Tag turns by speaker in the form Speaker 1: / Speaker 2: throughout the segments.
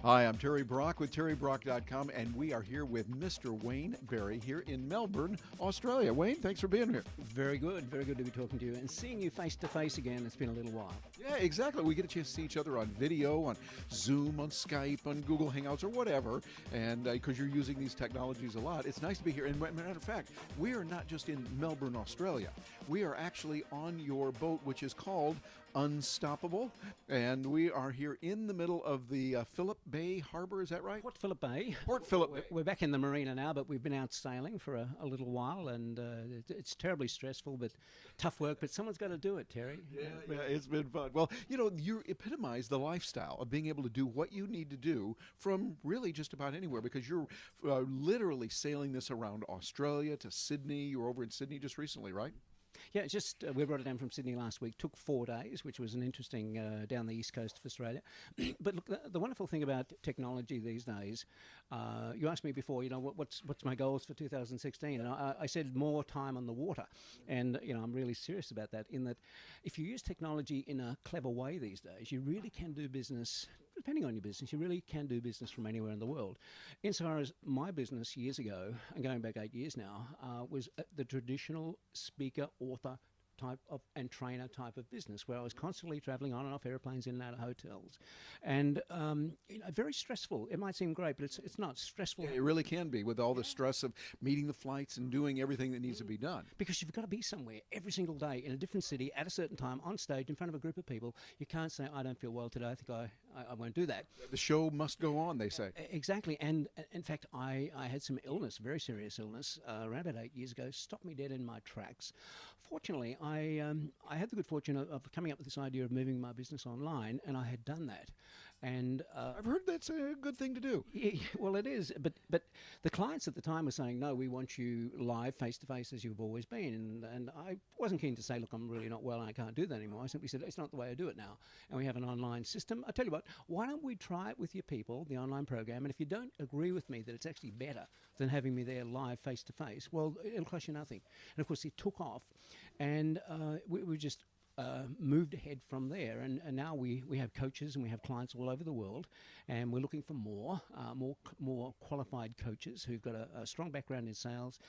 Speaker 1: Hi, I'm Terry Brock with terrybrock.com, and we are here with Mr. Wayne Berry here in Melbourne, Australia. Wayne, thanks for being here.
Speaker 2: Very good to be talking to you and seeing you face to face again. It's been a little while.
Speaker 1: Yeah, exactly. We get a chance to see each other on video, on Zoom, on Skype, on Google Hangouts, or whatever. And because you're using these technologies a lot, it's nice to be here. And matter of fact, we are not just in Melbourne, Australia. We are actually on your boat, which is called Unstoppable. And we are here in the middle of the Phillip Bay Harbor. Is that right?
Speaker 2: Port Phillip Bay.
Speaker 1: Port Phillip Bay.
Speaker 2: We're back in the marina now, but we've been out sailing for a little while, and it's terribly stressful, but tough work. But someone's got to do it, Terry.
Speaker 1: Yeah, it's been fun. Well, you epitomize the lifestyle of being able to do what you need to do from really just about anywhere, because you're literally sailing this around Australia to Sydney. You were over in Sydney just recently, right?
Speaker 2: Yeah, it's just we brought it down from Sydney last week. Took 4 days, which was an interesting down the east coast of Australia. But look, the wonderful thing about technology these days, you asked me before, what's my goals for 2016, and I said more time on the water, and I'm really serious about that. In that, if you use technology in a clever way these days, you really can do business. Depending on your business, you really can do business from anywhere in the world. Insofar as my business years ago, and going back 8 years now, was the traditional speaker, author type of and trainer type of business, where I was constantly traveling on and off airplanes, in and out of hotels, and very stressful. It might seem great, but it's not stressful.
Speaker 1: Yeah, it really can be, with all the stress of meeting the flights and doing everything that needs to be done.
Speaker 2: Because you've got to be somewhere every single day in a different city at a certain time on stage in front of a group of people. You can't say, I don't feel well today, I think I won't do that.
Speaker 1: The show must go on, they say.
Speaker 2: Exactly. And in fact, I had some illness, very serious illness, around about 8 years ago, stopped me dead in my tracks. Fortunately, I had the good fortune of coming up with this idea of moving my business online, and I had done that. And
Speaker 1: I've heard that's a good thing to do.
Speaker 2: Yeah, well, it is. But the clients at the time were saying, no, we want you live, face-to-face, as you've always been. And I wasn't keen to say, look, I'm really not well and I can't do that anymore. I simply said, it's not the way I do it now. And we have an online system. I tell you what, why don't we try it with your people, the online program, and if you don't agree with me that it's actually better than having me there live, face-to-face, well, it'll cost you nothing. And, of course, it took off. And we just moved ahead from there, and now we have coaches and we have clients all over the world, and we're looking for more qualified coaches who've got a strong background in sales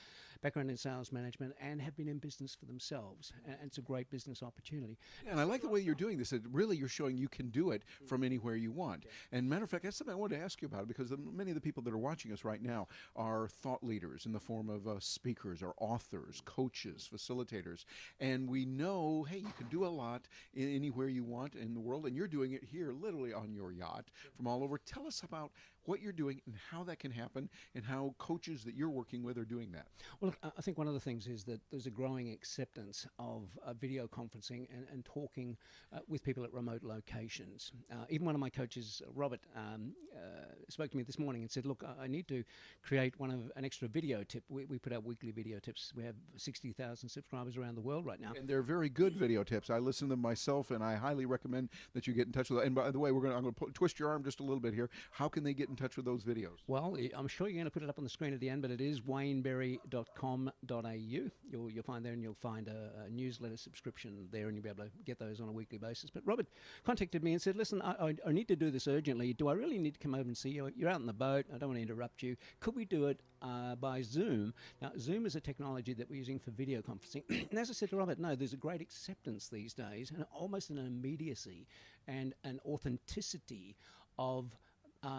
Speaker 2: management, and have been in business for themselves, and it's a great business opportunity.
Speaker 1: And I like the way you're doing this. Really, you're showing you can do it from anywhere you want. And matter of fact, that's something I wanted to ask you about, because many of the people that are watching us right now are thought leaders in the form of speakers or authors, coaches, facilitators, and we know, hey, you can do a lot anywhere you want in the world, and you're doing it here literally on your yacht from all over. Tell us about what you're doing and how that can happen, and how coaches that you're working with are doing that.
Speaker 2: Well, look, I think one of the things is that there's a growing acceptance of video conferencing and talking with people at remote locations. Even one of my coaches, Robert, spoke to me this morning and said, look, I need to create an extra video tip. We put out weekly video tips. We have 60,000 subscribers around the world right now.
Speaker 1: And they're very good video tips. I listen to them myself, and I highly recommend that you get in touch with them. And by the way, I'm going to twist your arm just a little bit here. How can they get in touch with those videos?
Speaker 2: Well, I'm sure you're going to put it up on the screen at the end, but it is wayneberry.com.au. You'll find there, and you'll find a newsletter subscription there, and you'll be able to get those on a weekly basis. But Robert contacted me and said, listen, I need to do this urgently. Do I really need to come over and see you? You're out on the boat. I don't want to interrupt you. Could we do it by Zoom? Now, Zoom is a technology that we're using for video conferencing. And as I said to Robert, no, there's a great acceptance these days, and almost an immediacy and an authenticity of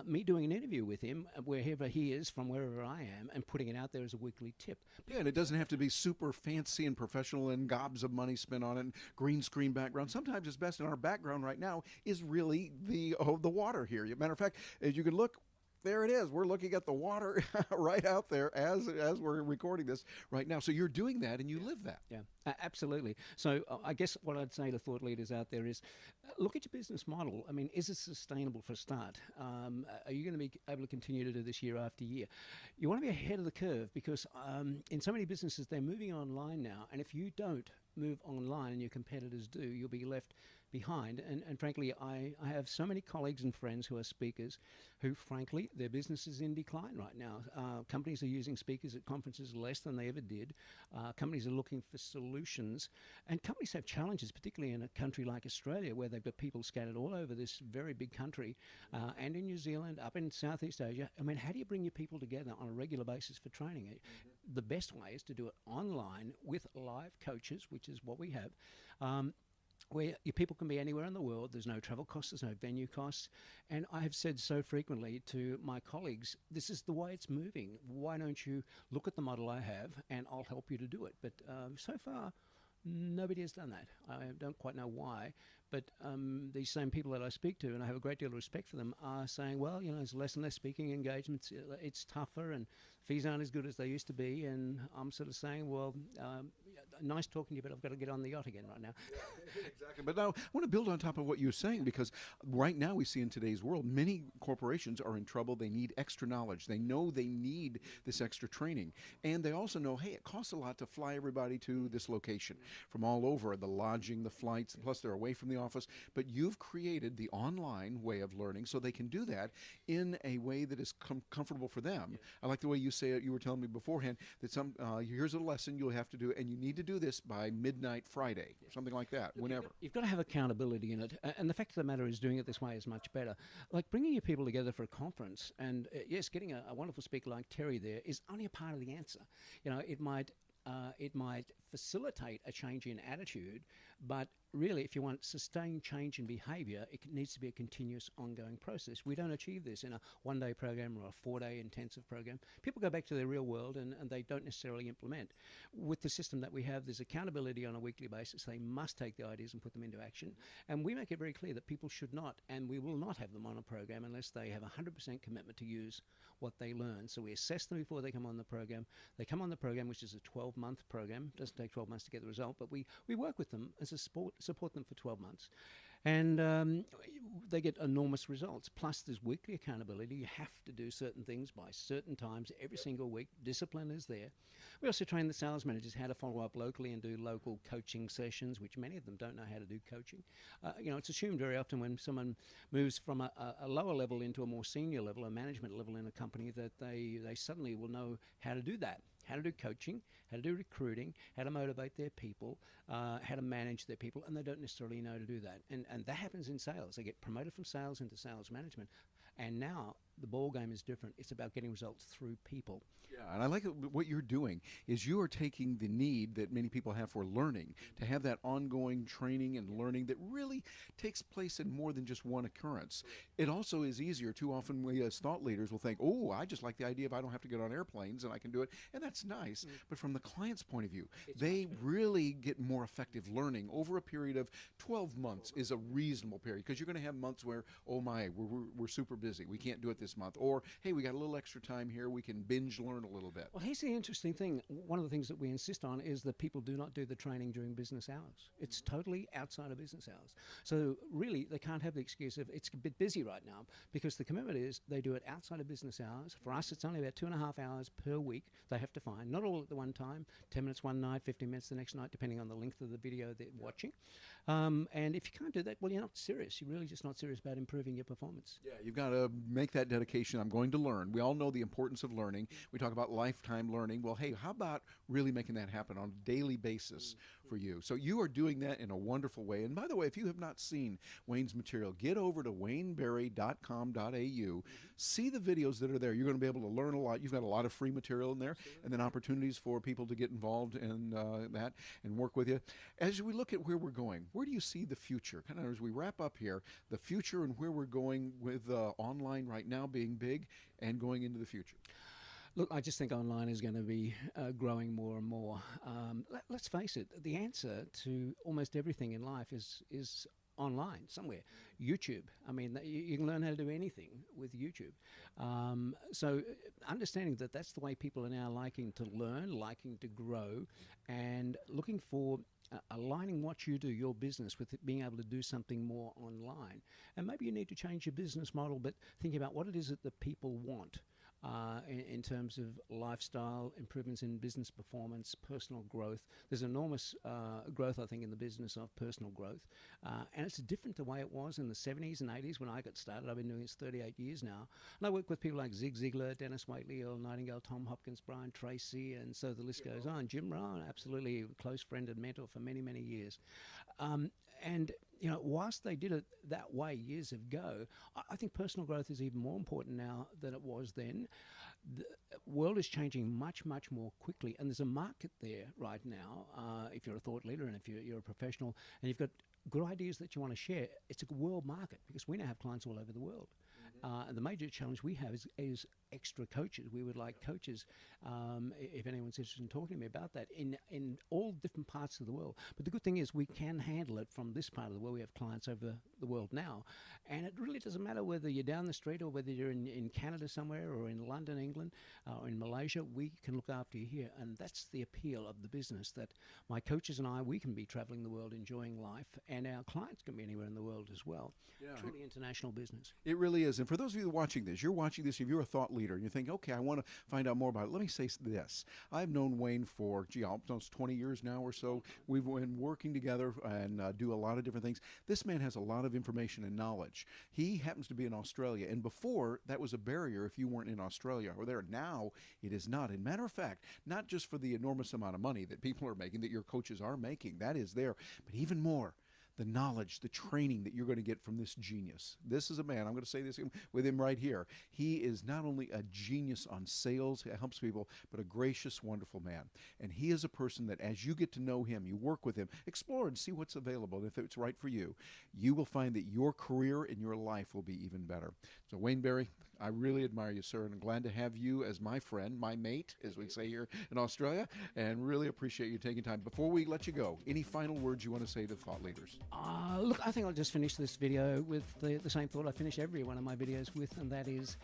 Speaker 2: me doing an interview with him wherever he is, from wherever I am, and putting it out there as a weekly tip.
Speaker 1: Yeah, and it doesn't have to be super fancy and professional and gobs of money spent on it, and green screen background. Sometimes it's best, and our background right now is really the water here. Matter of fact, as you can look, there it is. We're looking at the water right out there as we're recording this right now. So you're doing that, and you live that.
Speaker 2: Yeah, absolutely. So I guess what I'd say to thought leaders out there is, look at your business model. I mean, is it sustainable for a start? Are you going to be able to continue to do this year after year? You want to be ahead of the curve, because in so many businesses, they're moving online now. And if you don't move online and your competitors do, you'll be left behind. And frankly, I have so many colleagues and friends who are speakers who, frankly, their business is in decline right now. Companies are using speakers at conferences less than they ever did. Companies are looking for solutions. And companies have challenges, particularly in a country like Australia, where they've got people scattered all over this very big country, and in New Zealand, up in Southeast Asia. I mean, how do you bring your people together on a regular basis for training? The best way is to do it online with live coaches, which is what we have. Where your people can be anywhere in the world. There's no travel costs, there's no venue costs. And I have said so frequently to my colleagues, this is the way it's moving. Why don't you look at the model I have and I'll help you to do it? But so far, nobody has done that. I don't quite know why. But these same people that I speak to, and I have a great deal of respect for them, are saying, well, there's less and less speaking engagements. It's tougher and fees aren't as good as they used to be. And I'm sort of saying, well, nice talking to you, but I've got to get on the yacht again right now.
Speaker 1: Yeah, exactly. But now I want to build on top of what you're saying, because right now we see in today's world, many corporations are in trouble. They need extra knowledge. They know they need this extra training. And they also know, hey, it costs a lot to fly everybody to this location from all over, the lodging, the flights, plus they're away from the office. But you've created the online way of learning so they can do that in a way that is comfortable for them. I like the way you say it. You were telling me beforehand that here's a lesson you'll have to do, and you need to do this by midnight Friday, or something like that, whenever.
Speaker 2: You've got to have accountability in it. And the fact of the matter is, doing it this way is much better. Like bringing your people together for a conference, and yes, getting a wonderful speaker like Terry there is only a part of the answer. It might facilitate a change in attitude, but really, if you want sustained change in behaviour, it needs to be a continuous, ongoing process. We don't achieve this in a one-day program or a 4-day intensive program. People go back to their real world and they don't necessarily implement. With the system that we have, there's accountability on a weekly basis. They must take the ideas and put them into action. And we make it very clear that people should not, and we will not have them on a program unless they have 100% commitment to use what they learn. So we assess them before they come on the program. They come on the program, which is a 12-month program. It doesn't take 12 months to get the result, but we work with them as a support them for 12 months. And they get enormous results. Plus, there's weekly accountability. You have to do certain things by certain times every single week. Discipline is there. We also train the sales managers how to follow up locally and do local coaching sessions, which many of them don't know how to do coaching. It's assumed very often when someone moves from a lower level into a more senior level, a management level in a company, that they suddenly will know how to do that. How to do coaching, how to do recruiting, how to motivate their people, how to manage their people, and they don't necessarily know to do that. And that happens in sales. They get promoted from sales into sales management. And now the ball game is different. It's about getting results through people.
Speaker 1: Yeah, and I like what you're doing is you are taking the need that many people have for learning, to have that ongoing training and learning that really takes place in more than just one occurrence. It also is easier. Too often we as thought leaders will think, oh, I just like the idea of I don't have to get on airplanes and I can do it, and that's nice. But from the client's point of view, they really get more effective learning over a period of 12 months is a reasonable period, because you're going to have months where, oh my, we're super busy. We can't do it this month. Or, hey, we got a little extra time here. We can binge learn a little bit.
Speaker 2: Well, here's the interesting thing. One of the things that we insist on is that people do not do the training during business hours. It's totally outside of business hours. So really, they can't have the excuse of it's a bit busy right now, because the commitment is they do it outside of business hours. For us, it's only about 2.5 hours per week they have to find. Not all at the one time, 10 minutes one night, 15 minutes the next night, depending on the length of the video they're watching. And if you can't do that, well, you're not serious. You're really just not serious about improving your performance.
Speaker 1: Yeah, you've got to make that dedication. I'm going to learn. We all know the importance of learning. We talk about lifetime learning. Well, hey, how about really making that happen on a daily basis for you? So you are doing that in a wonderful way. And by the way, if you have not seen Wayne's material, get over to wayneberry.com.au. See the videos that are there. You're going to be able to learn a lot. You've got a lot of free material in there, and then opportunities for people to get involved in that and work with you. As we look at where we're going, where do you see the future? Kind of as we wrap up here, the future and where we're going with online right now being big and going into the future.
Speaker 2: Look, I just think online is going to be growing more and more. Let's face it, the answer to almost everything in life is online somewhere. YouTube. I mean, you can learn how to do anything with YouTube. So understanding that that's the way people are now liking to learn, liking to grow, and looking for aligning what you do, your business, with being able to do something more online. And maybe you need to change your business model, but thinking about what it is that the people want. in terms of lifestyle, improvements in business performance, personal growth. There's enormous growth, I think, in the business of personal growth. And it's different the way it was in the 70s and 80s when I got started. I've been doing this 38 years now. And I work with people like Zig Ziglar, Dennis Waitley, Earl Nightingale, Tom Hopkins, Brian Tracy, and so the list goes on. Jim Rohn, absolutely a close friend and mentor for many, many years. And, you know, whilst they did it that way years ago, I think personal growth is even more important now than it was then. The world is changing much, much more quickly, and there's a market there right now. If you're a thought leader and if you're a professional and you've got good ideas that you want to share, it's a world market because we now have clients all over the world. And the major challenge we have is extra coaches. We would like coaches, if anyone's interested in talking to me about that, in all different parts of the world. But the good thing is we can handle it from this part of the world. We have clients over the world now. And it really doesn't matter whether you're down the street or whether you're in Canada somewhere or in London, England, or in Malaysia. We can look after you here. And that's the appeal of the business, that my coaches and I, we can be traveling the world enjoying life, and our clients can be anywhere in the world as well. Yeah. Truly international business.
Speaker 1: It really is. And for those of you watching this, if you're a thought leader and you think, okay, I want to find out more about it, let me say this. I've known Wayne for, almost 20 years now or so. We've been working together and do a lot of different things. This man has a lot of information and knowledge. He happens to be in Australia, and before, that was a barrier if you weren't in Australia or there. Now, it is not. And matter of fact, not just for the enormous amount of money that people are making, that your coaches are making, that is there, but even more, the knowledge, the training that you're going to get from this genius. This is a man, I'm going to say this with him right here. He is not only a genius on sales, he helps people, but a gracious, wonderful man. And he is a person that as you get to know him, you work with him, explore and see what's available. And if it's right for you, you will find that your career and your life will be even better. So Wayne Berry, I really admire you, sir, and I'm glad to have you as my friend, my mate, as we say here in Australia, and really appreciate you taking time. Before we let you go, any final words you want to say to thought leaders?
Speaker 2: Look, I think I'll just finish this video with the same thought I finish every one of my videos with, and that is,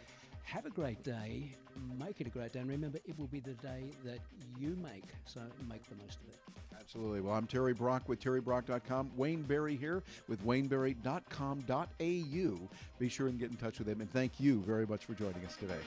Speaker 2: have a great day, make it a great day, and remember, it will be the day that you make, so make the most of it.
Speaker 1: Absolutely. Well, I'm Terry Brock with terrybrock.com. Wayne Berry here with wayneberry.com.au. Be sure and get in touch with him, and thank you very much for joining us today.